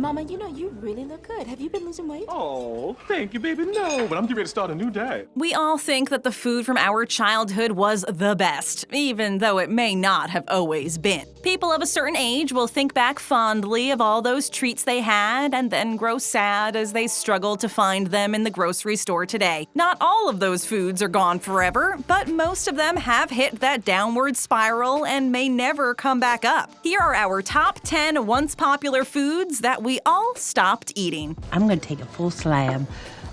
Mama, you really look good. Have you been losing weight? Oh, thank you, baby. No, but I'm getting ready to start a new diet. We all think that the food from our childhood was the best, even though it may not have always been. People of a certain age will think back fondly of all those treats they had and then grow sad as they struggle to find them in the grocery store today. Not all of those foods are gone forever, but most of them have hit that downward spiral and may never come back up. Here are our top 10 once popular foods that we all stopped eating. I'm going to take a full slab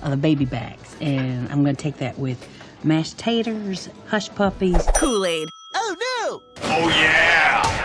of the baby backs, and I'm going to take that with mashed taters, hush puppies. Kool-Aid. Oh, no! Oh, yeah!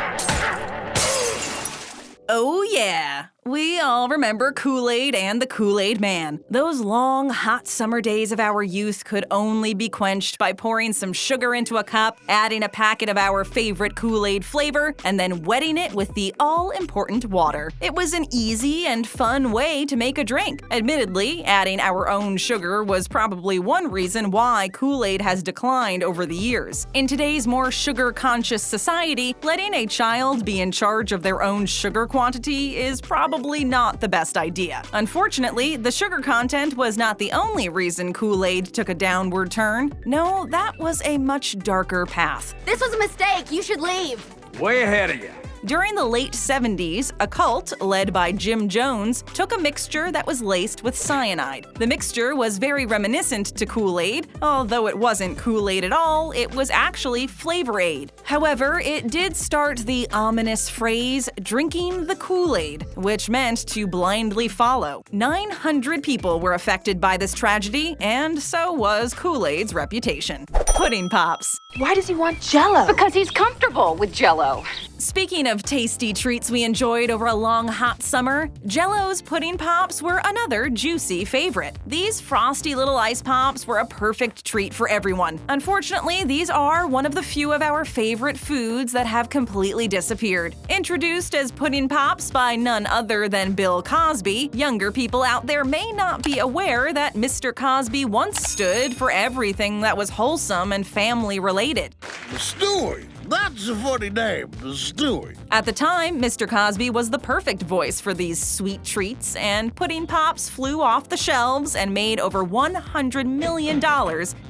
Oh yeah! We all remember Kool-Aid and the Kool-Aid Man. Those long, hot summer days of our youth could only be quenched by pouring some sugar into a cup, adding a packet of our favorite Kool-Aid flavor, and then wetting it with the all-important water. It was an easy and fun way to make a drink. Admittedly, adding our own sugar was probably one reason why Kool-Aid has declined over the years. In today's more sugar-conscious society, letting a child be in charge of their own sugar quantity is probably not the best idea. Unfortunately, the sugar content was not the only reason Kool-Aid took a downward turn. No, that was a much darker path. This was a mistake. You should leave. Way ahead of you. During the late 70s, a cult led by Jim Jones took a mixture that was laced with cyanide. The mixture was very reminiscent to Kool-Aid. Although it wasn't Kool-Aid at all, it was actually Flavor Aid. However, it did start the ominous phrase, drinking the Kool-Aid, which meant to blindly follow. 900 people were affected by this tragedy, and so was Kool-Aid's reputation. Pudding Pops. Why does he want Jell-O? Because he's comfortable with Jell-O. Speaking of tasty treats we enjoyed over a long hot summer, Jell-O's Pudding Pops were another juicy favorite. These frosty little ice pops were a perfect treat for everyone. Unfortunately, these are one of the few of our favorite foods that have completely disappeared. Introduced as Pudding Pops by none other than Bill Cosby, younger people out there may not be aware that Mr. Cosby once stood for everything that was wholesome and family-related. Stewie. That's a funny name, Stewie. At the time, Mr. Cosby was the perfect voice for these sweet treats, and Pudding Pops flew off the shelves and made over $100 million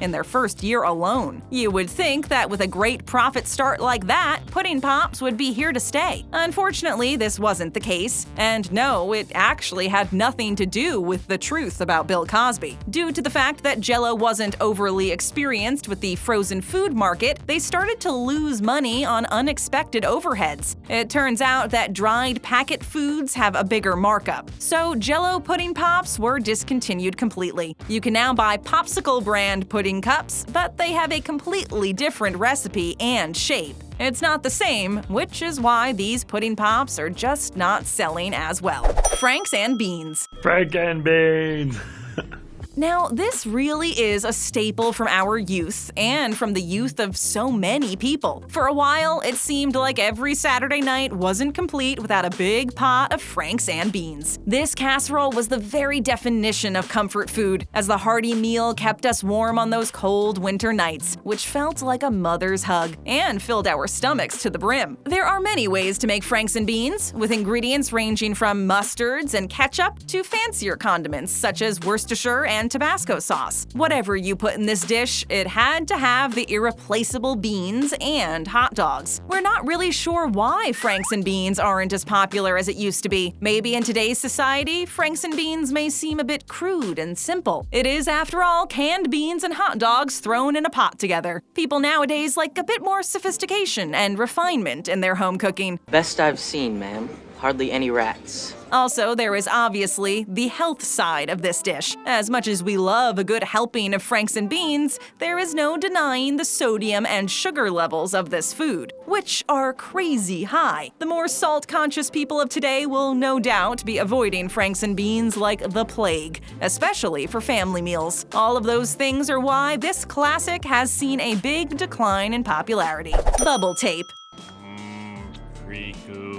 in their first year alone. You would think that with a great profit start like that, Pudding Pops would be here to stay. Unfortunately, this wasn't the case, and no, it actually had nothing to do with the truth about Bill Cosby. Due to the fact that Jell-O wasn't overly experienced with the frozen food market, they started to lose money on unexpected overheads. It turns out that dried packet foods have a bigger markup, so Jell-O Pudding Pops were discontinued completely. You can now buy Popsicle brand pudding cups, but they have a completely different recipe and shape. It's not the same, which is why these Pudding Pops are just not selling as well. Franks and Beans. Frank and Beans. Now, this really is a staple from our youth and from the youth of so many people. For a while, it seemed like every Saturday night wasn't complete without a big pot of Franks and Beans. This casserole was the very definition of comfort food, as the hearty meal kept us warm on those cold winter nights, which felt like a mother's hug and filled our stomachs to the brim. There are many ways to make Franks and Beans, with ingredients ranging from mustards and ketchup to fancier condiments such as Worcestershire and Tabasco sauce. Whatever you put in this dish, it had to have the irreplaceable beans and hot dogs. We're not really sure why Franks and Beans aren't as popular as it used to be. Maybe in today's society, Franks and Beans may seem a bit crude and simple. It is, after all, canned beans and hot dogs thrown in a pot together. People nowadays like a bit more sophistication and refinement in their home cooking. Best I've seen, ma'am. Hardly any rats. Also, there is obviously the health side of this dish. As much as we love a good helping of Franks and Beans, there is no denying the sodium and sugar levels of this food, which are crazy high. The more salt-conscious people of today will no doubt be avoiding Franks and Beans like the plague, especially for family meals. All of those things are why this classic has seen a big decline in popularity. Bubble tape. Riku.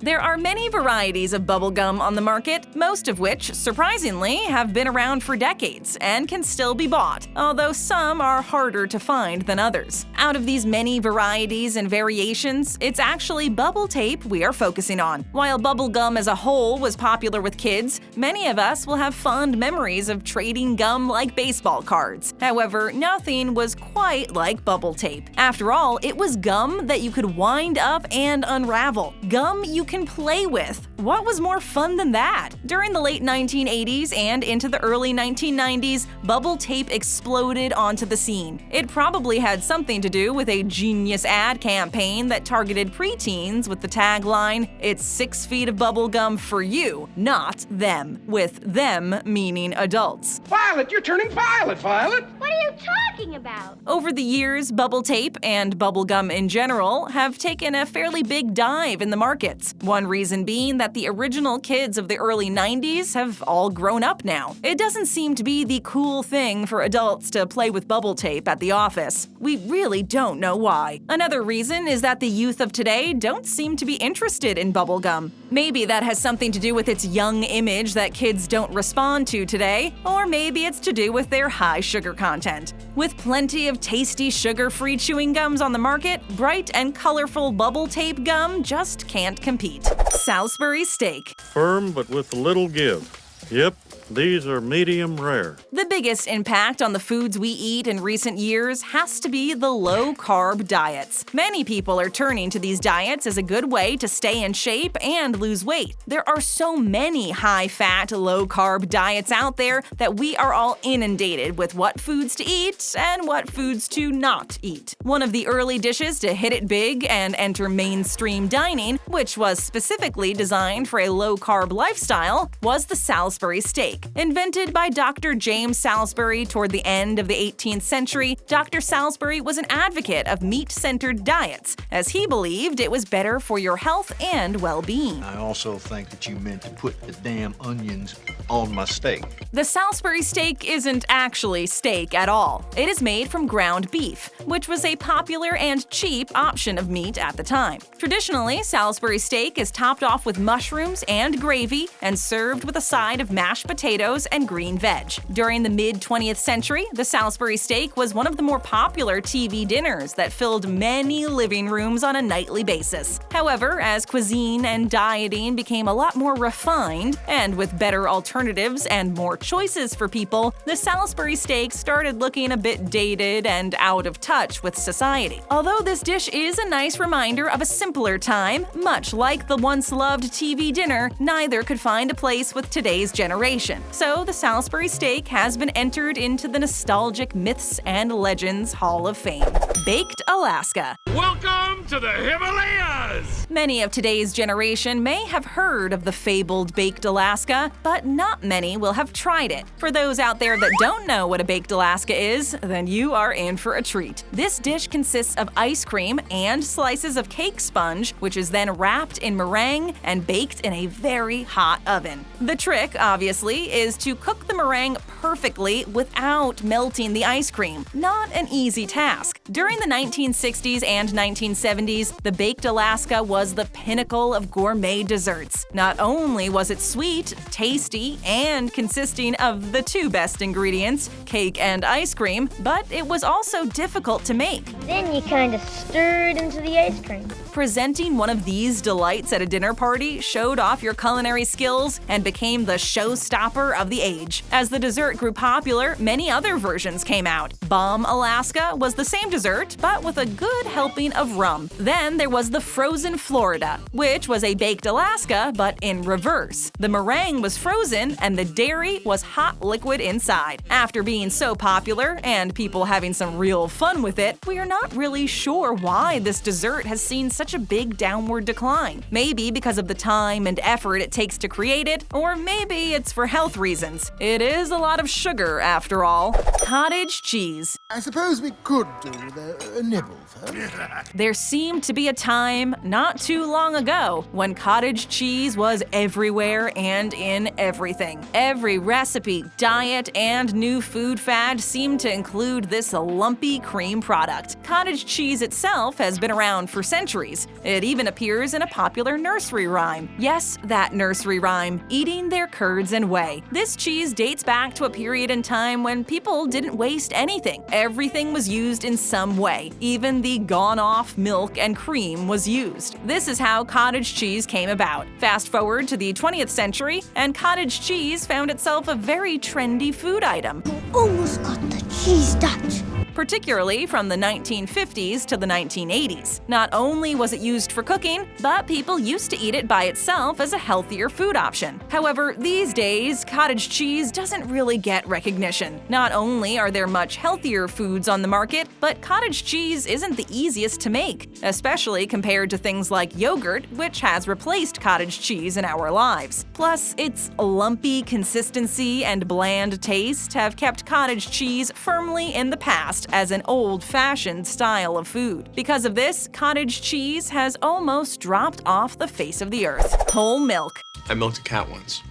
There are many varieties of bubblegum on the market, most of which, surprisingly, have been around for decades and can still be bought, although some are harder to find than others. Out of these many varieties and variations, it's actually bubble tape we are focusing on. While bubblegum as a whole was popular with kids, many of us will have fond memories of trading gum like baseball cards. However, nothing was quite like bubble tape. After all, it was gum that you could wind up and unravel. Gum you can play with. What was more fun than that? During the late 1980s and into the early 1990s, bubble tape exploded onto the scene. It probably had something to do with a genius ad campaign that targeted preteens with the tagline, "It's 6 feet of bubblegum for you, not them," with them meaning adults. Violet, you're turning violet, Violet! What are you talking about? Over the years, bubble tape and bubblegum in general have taken a fairly big dive in the markets. One reason being that the original kids of the early 90s have all grown up now. It doesn't seem to be the cool thing for adults to play with bubble tape at the office. We really don't know why. Another reason is that the youth of today don't seem to be interested in bubblegum. Maybe that has something to do with its young image that kids don't respond to today, or maybe it's to do with their high sugar content. With plenty of tasty sugar-free chewing gums on the market, bright and colorful bubble tape gum just can't compete. Salisbury Steak. Firm but with a little give. Yep, these are medium rare. The biggest impact on the foods we eat in recent years has to be the low-carb diets. Many people are turning to these diets as a good way to stay in shape and lose weight. There are so many high-fat, low-carb diets out there that we are all inundated with what foods to eat and what foods to not eat. One of the early dishes to hit it big and enter mainstream dining, which was specifically designed for a low-carb lifestyle, was the Salisbury Steak. Invented by Dr. James Salisbury toward the end of the 18th century, Dr. Salisbury was an advocate of meat-centered diets, as he believed it was better for your health and well-being. I also think that you meant to put the damn onions on my steak. The Salisbury steak isn't actually steak at all. It is made from ground beef, which was a popular and cheap option of meat at the time. Traditionally, Salisbury steak is topped off with mushrooms and gravy and served with a side of mashed potatoes and green veg. During the mid-20th century, the Salisbury steak was one of the more popular TV dinners that filled many living rooms on a nightly basis. However, as cuisine and dieting became a lot more refined, and with better alternatives and more choices for people, the Salisbury steak started looking a bit dated and out of touch with society. Although this dish is a nice reminder of a simpler time, much like the once-loved TV dinner, neither could find a place with today's generation. So the Salisbury steak has been entered into the nostalgic Myths and Legends Hall of Fame. Baked Alaska. Welcome to the Himalayas! Many of today's generation may have heard of the fabled Baked Alaska, but not many will have tried it. For those out there that don't know what a Baked Alaska is, then you are in for a treat. This dish consists of ice cream and slices of cake sponge, which is then wrapped in meringue and baked in a very hot oven. The trick, obviously, is to cook the meringue perfectly without melting the ice cream. Not an easy task. During the 1960s and 1970s, the Baked Alaska was the pinnacle of gourmet desserts. Not only was it sweet, tasty, and consisting of the two best ingredients, cake and ice cream, but it was also difficult to make. Then you kind of stir it into the ice cream. Presenting one of these delights at a dinner party showed off your culinary skills and became the showstopper of the age. As the dessert grew popular, many other versions came out. Bomb Alaska was the same dessert, but with a good helping of rum. Then there was the Frozen Florida, which was a Baked Alaska, but in reverse. The meringue was frozen and the dairy was hot liquid inside. After being so popular and people having some real fun with it, we are not really sure why this dessert has seen such a big downward decline. Maybe because of the time and effort it takes to create it, or maybe it's for health reasons. It is a lot of sugar, after all. Cottage cheese. I suppose we could do with a nibble first. There seemed to be a time, not too long ago, when cottage cheese was everywhere and in everything. Every recipe, diet, and new food fad seemed to include this lumpy cream product. Cottage cheese itself has been around for centuries, cheese. It even appears in a popular nursery rhyme. Yes, that nursery rhyme, eating their curds and whey. This cheese dates back to a period in time when people didn't waste anything. Everything was used in some way. Even the gone-off milk and cream was used. This is how cottage cheese came about. Fast forward to the 20th century, and cottage cheese found itself a very trendy food item. Almost got the cheese touch. Particularly from the 1950s to the 1980s. Not only was it used for cooking, but people used to eat it by itself as a healthier food option. However, these days, cottage cheese doesn't really get recognition. Not only are there much healthier foods on the market, but cottage cheese isn't the easiest to make, especially compared to things like yogurt, which has replaced cottage cheese in our lives. Plus, its lumpy consistency and bland taste have kept cottage cheese firmly in the past as an old-fashioned style of food. Because of this, cottage cheese has almost dropped off the face of the earth. Whole milk. I milked a cat once.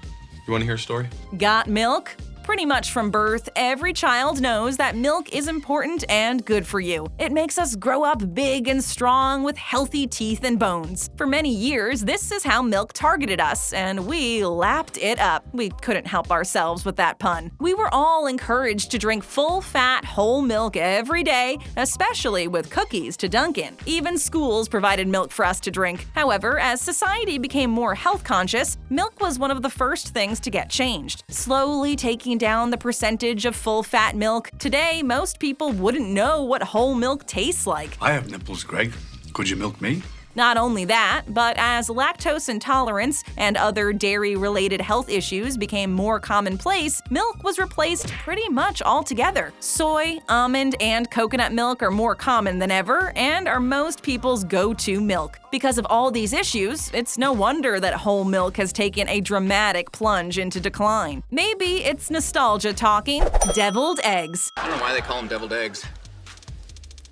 You want to hear a story? Got milk? Pretty much from birth, every child knows that milk is important and good for you. It makes us grow up big and strong with healthy teeth and bones. For many years, this is how milk targeted us, and we lapped it up. We couldn't help ourselves with that pun. We were all encouraged to drink full-fat whole milk every day, especially with cookies to dunk in. Even schools provided milk for us to drink. However, as society became more health-conscious, milk was one of the first things to get changed, slowly taking down the percentage of full-fat milk. Today, most people wouldn't know what whole milk tastes like. I have nipples, Greg. Could you milk me? Not only that, but as lactose intolerance and other dairy-related health issues became more commonplace, milk was replaced pretty much altogether. Soy, almond, and coconut milk are more common than ever and are most people's go-to milk. Because of all these issues, it's no wonder that whole milk has taken a dramatic plunge into decline. Maybe it's nostalgia talking. Deviled eggs. I don't know why they call them deviled eggs.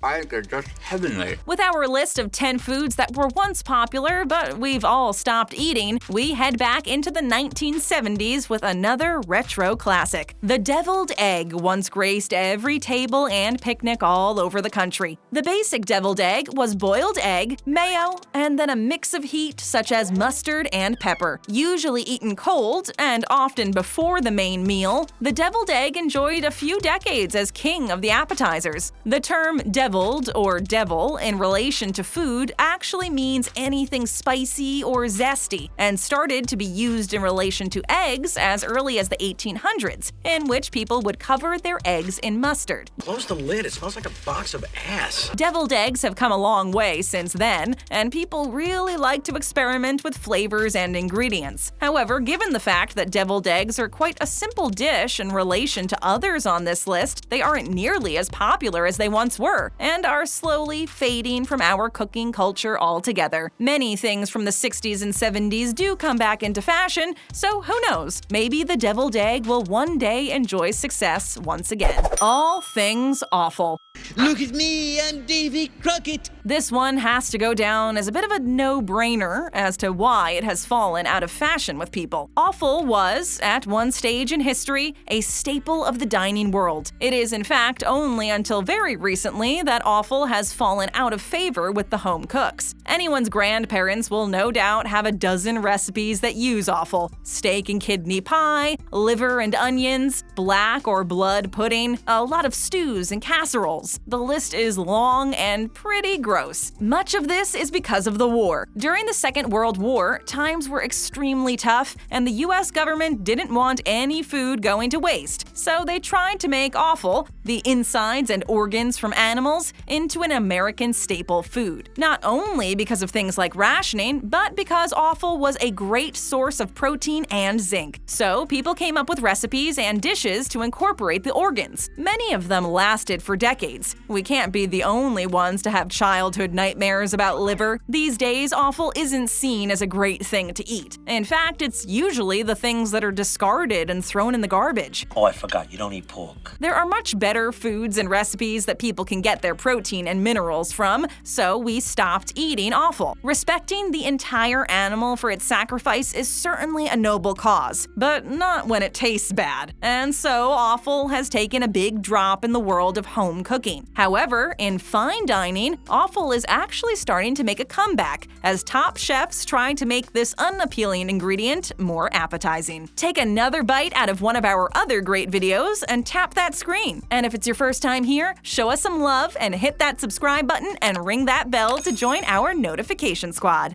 I think they're just heavenly. With our list of 10 foods that were once popular but we've all stopped eating, we head back into the 1970s with another retro classic. The deviled egg once graced every table and picnic all over the country. The basic deviled egg was boiled egg, mayo, and then a mix of heat such as mustard and pepper. Usually eaten cold and often before the main meal, the deviled egg enjoyed a few decades as king of the appetizers. The term deviled or devil in relation to food actually means anything spicy or zesty, and started to be used in relation to eggs as early as the 1800s, in which people would cover their eggs in mustard. Close the lid, it smells like a box of ass. Deviled eggs have come a long way since then, and people really like to experiment with flavors and ingredients. However, given the fact that deviled eggs are quite a simple dish in relation to others on this list, they aren't nearly as popular as they once were, and are slowly fading from our cooking culture altogether. Many things from the 60s and 70s do come back into fashion, so who knows? Maybe the deviled egg will one day enjoy success once again. All Things Offal. Look at me, I'm Davy Crockett. This one has to go down as a bit of a no-brainer as to why it has fallen out of fashion with people. Offal was, at one stage in history, a staple of the dining world. It is, in fact, only until very recently that offal has fallen out of favor with the home cooks. Anyone's grandparents will no doubt have a dozen recipes that use offal. Steak and kidney pie, liver and onions, black or blood pudding, a lot of stews and casseroles. The list is long and pretty gross. Much of this is because of the war. During the Second World War, times were extremely tough, and the US government didn't want any food going to waste, so they tried to make offal, the insides and organs from animals, into an American staple food. Not only because of things like rationing, but because offal was a great source of protein and zinc. So people came up with recipes and dishes to incorporate the organs. Many of them lasted for decades. We can't be the only ones to have childhood nightmares about liver. These days, offal isn't seen as a great thing to eat. In fact, it's usually the things that are discarded and thrown in the garbage. Oh, I forgot, you don't eat pork. There are much better foods and recipes that people can get their protein and minerals from, so we stopped eating offal. Respecting the entire animal for its sacrifice is certainly a noble cause, but not when it tastes bad. And so offal has taken a big drop in the world of home cooking. However, in fine dining, offal is actually starting to make a comeback as top chefs try to make this unappealing ingredient more appetizing. Take another bite out of one of our other great videos and tap that screen. And if it's your first time here, show us some love and hit that subscribe button and ring that bell to join our notification squad.